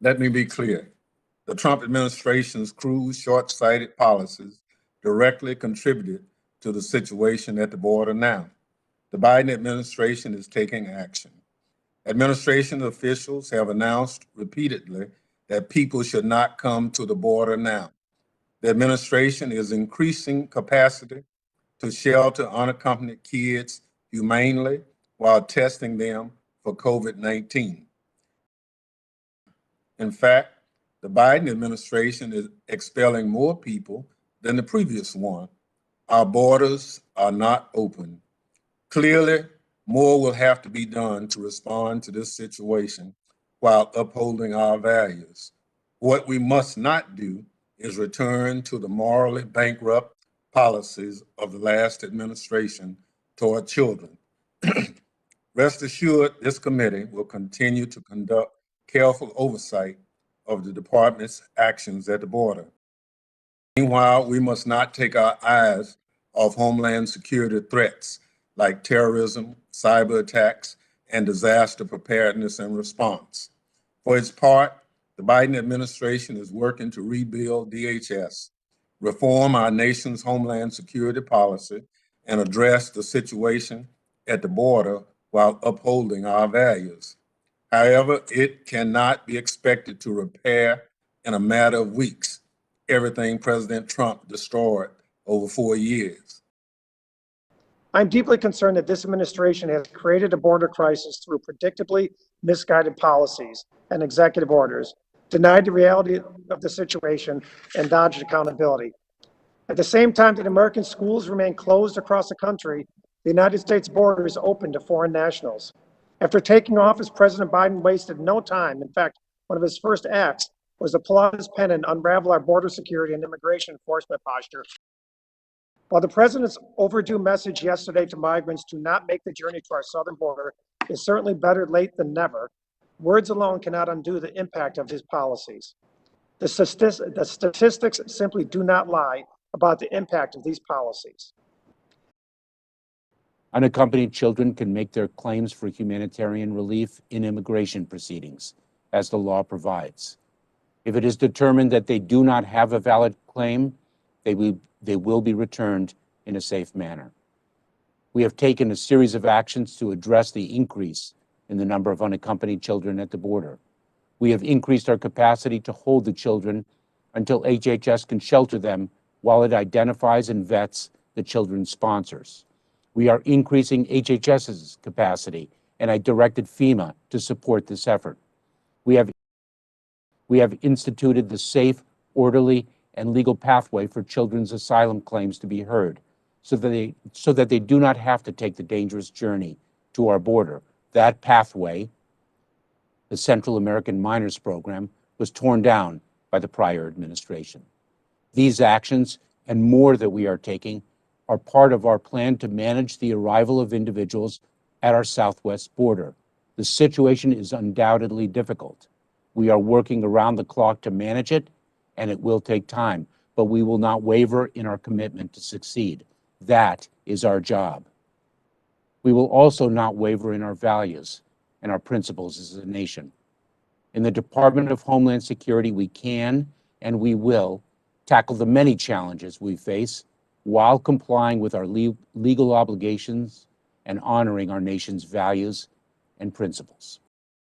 Let me be clear. The Trump administration's crude, short-sighted policies directly contributed to the situation at the border now. The Biden administration is taking action. Administration officials have announced repeatedly that people should not come to the border now. The administration is increasing capacity to shelter unaccompanied kids humanely while testing them for COVID-19. In fact, the Biden administration is expelling more people than the previous one. Our borders are not open. Clearly, more will have to be done to respond to this situation while upholding our values. What we must not do is return to the morally bankrupt policies of the last administration toward children. Rest assured, this committee will continue to conduct careful oversight of the department's actions at the border. Meanwhile, we must not take our eyes off Homeland Security threats like terrorism, cyber attacks, and disaster preparedness and response. For its part, the Biden administration is working to rebuild DHS, reform our nation's Homeland Security policy, and address the situation at the border while upholding our values. However, it cannot be expected to repair in a matter of weeks everything President Trump destroyed over 4 years. I'm deeply concerned that this administration has created a border crisis through predictably misguided policies and executive orders, denied the reality of the situation, and dodged accountability. At the same time that American schools remain closed across the country, the United States border is open to foreign nationals. After taking office, President Biden wasted no time. In fact, one of his first acts was to pull out his pen and unravel our border security and immigration enforcement posture. While the president's overdue message yesterday to migrants to not make the journey to our southern border is certainly better late than never, words alone cannot undo the impact of his policies. The statistics simply do not lie about the impact of these policies. Unaccompanied children can make their claims for humanitarian relief in immigration proceedings, as the law provides. If it is determined that they do not have a valid claim, they will be returned in a safe manner. We have taken a series of actions to address the increase in the number of unaccompanied children at the border. We have increased our capacity to hold the children until HHS can shelter them while it identifies and vets the children's sponsors. We are increasing HHS's capacity, and I directed FEMA to support this effort. We have instituted the safe, orderly, and legal pathway for children's asylum claims to be heard, so that they do not have to take the dangerous journey to our border. That pathway, the Central American Minors Program, was torn down by the prior administration. These actions, and more that we are taking, are part of our plan to manage the arrival of individuals at our southwest border. The situation is undoubtedly difficult. We are working around the clock to manage it, and it will take time, but we will not waver in our commitment to succeed. That is our job. We will also not waver in our values and our principles as a nation. In the Department of Homeland Security, we can and we will tackle the many challenges we face while complying with our legal obligations and honoring our nation's values and principles.